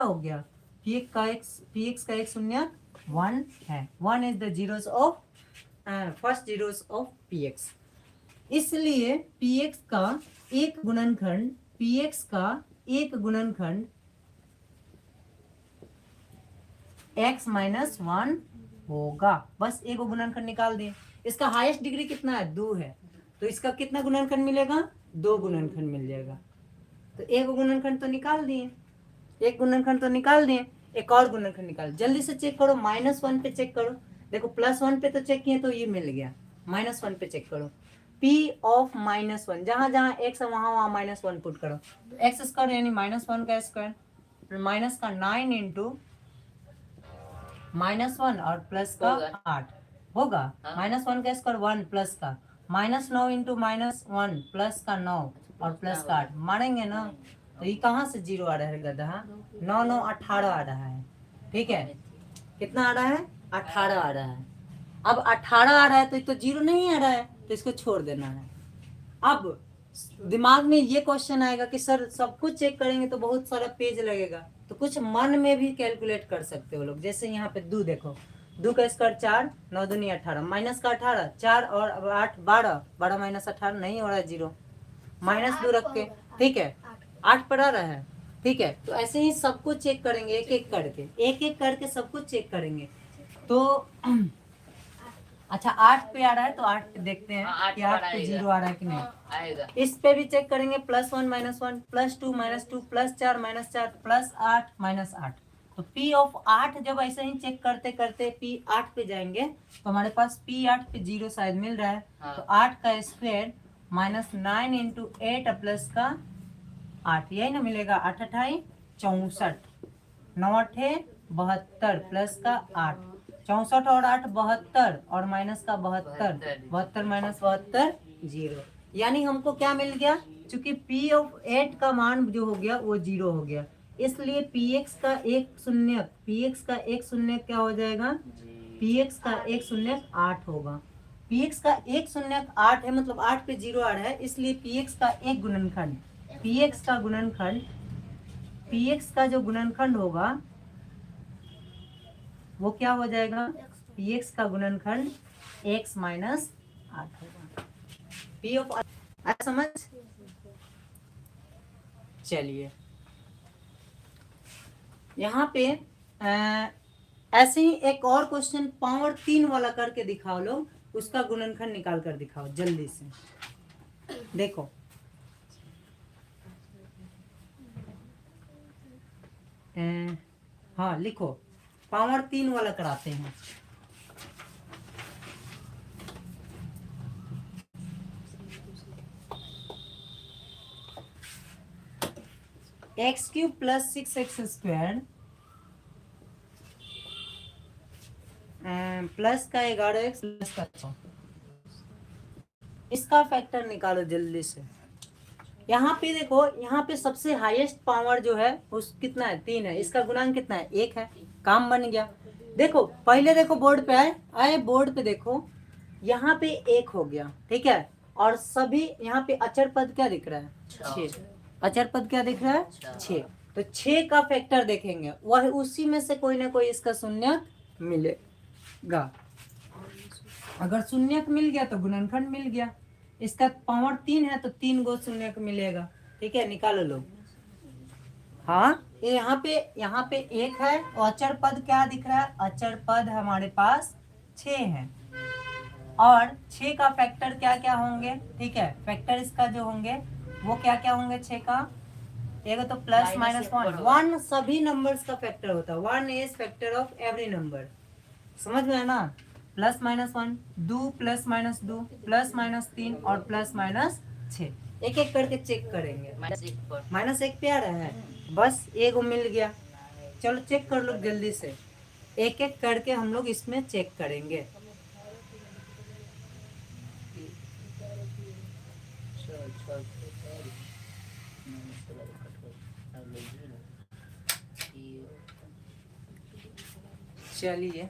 हो गया, P x का एक शून्य 1 है। 1 is the zeros of first zeros of P x. इसलिए पी एक्स का एक गुणनखंड, पी एक्स का एक गुणनखंड x माइनस 1 होगा। बस एक गुणनखंड निकाल दिए। इसका हाईएस्ट डिग्री कितना है? 2 है, तो इसका कितना गुणनखंड मिलेगा? 2 गुणनखंड मिल जाएगा। तो एक गुणनखंड तो निकाल दिए, एक गुणनखंड तो निकाल दिए, एक और गुणनखंड निकाल। जल्दी से चेक करो, -1 पे चेक करो। देखो +1 पे तो चेक किए तो ये मिल गया, -1 पे चेक करो। P ऑफ -1, जहां जहां x है वहां वहां -1 पुट करो। एक्स स्क्वायर यानी -1 का स्क्वायर, माइनस का 9 इंटू -1 और प्लस का 8 होगा। -1 का स्क्वायर 1 प्लस का -9 इंटू -1 प्लस का 9 और प्लस का 8 मारेंगे ना, तो ये कहाँ से जीरो आ रहा है गधा? 9 9 18 आ रहा है। ठीक है, कितना आ रहा है? 18 आ रहा है। अब 18 आ रहा है तो जीरो नहीं आ रहा है, तो इसको छोड़ देना है। अब दिमाग में ये क्वेश्चन आएगा कि सर सब कुछ चेक करेंगे तो बहुत सारा पेज लगेगा, तो कुछ मन में भी कैलकुलेट कर सकते हो लोग। जैसे यहाँ पे 2 देखो, 2 का स्क्वायर 4, 9 दूनी 18, माइनस का 18, 4 और 8 12, 12 माइनस 18 नहीं हो रहा है जीरो, -2 रख के, ठीक है 8 पर आ रहा है। ठीक है, तो ऐसे ही सब कुछ चेक करेंगे, एक एक करके सब कुछ चेक करेंगे। तो अच्छा 8 पे आ रहा है तो 8 पे देखते हैं कि 8 पे जीरो आ रहा है कि नहीं। इस पे भी चेक करेंगे, +1 -1 +2 -2 +4 -4 +8 -8। तो P ऑफ 8 जब ऐसे ही चेक करते करते P 8 पे जाएंगे तो हमारे पास P 8 पे जीरो शायद मिल रहा है। तो 8 का स्क्वायर -9 इंटू 8 प्लस का 8, यही ना मिलेगा। 8 8 64, 9 8 72 प्लस का 8, 64 और 8 72 और माइनस का 72, 72 माइनस 72 जीरो। यानी हमको क्या मिल गया? चूंकि P ऑफ 8 का मान जो हो गया वो जीरो हो गया, इसलिए Px का एक शून्य, Px का एक शून्य क्या हो जाएगा? Px का एक शून्य 8 होगा। Px का एक शून्य 8 है, मतलब 8 पे जीरो आ रहा है, इसलिए Px का एक गुणनखंड, Px का गुणनखंड, Px का जो गुणनखंड होगा वो क्या हो जाएगा? Px का गुणनखंड x माइनस 8 होगा। P ऑफ समझ। चलिए यहाँ पे ऐसे ही एक और क्वेश्चन पावर 3 वाला करके दिखाओ लोग, उसका गुणनखंड निकाल कर दिखाओ जल्दी से। देखो हाँ लिखो, पावर 3 वाला कराते हैं। x³ + 6x² प्लस का 11x प्लस का 6, इसका फैक्टर निकालो जल्दी से। यहाँ पे देखो, यहाँ पे सबसे हाईएस्ट पावर जो है उस कितना है? 3 है। इसका गुणांक कितना है? 1 है। काम बन गया। देखो पहले देखो बोर्ड पे आए बोर्ड पे देखो, यहाँ पे 1 हो गया, ठीक है। और सभी यहाँ पे अचर पद क्या दिख रहा है? 6। अचर पद क्या दिख रहा है? 6। तो 6 का फैक्टर देखेंगे, वह उसी में से कोई ना कोई इसका शून्य मिलेगा। अगर शून्य मिल गया तो गुणनखंड मिल गया। इसका पावर 3 है तो 3 गो शून्य मिलेगा। ठीक है, निकालो लो। हाँ यहाँ पे 1 है और अचर पद क्या दिख रहा है? अचर पद हमारे पास 6 है। और 6 का फैक्टर क्या क्या होंगे? ठीक है, फैक्टर इसका जो होंगे वो क्या क्या होंगे? 6 का एक तो प्लस माइनस 1 सभी नंबर्स का फैक्टर होता है। 1 is factor of every number. समझ में है ना? +-1, 2 +-2 +-3 और +-6, एक एक करके चेक करेंगे। -1 पे आ रहा है, बस एक मिल गया। चलो चेक कर लो जल्दी से, एक एक करके हम लोग इसमें चेक करेंगे। चलिए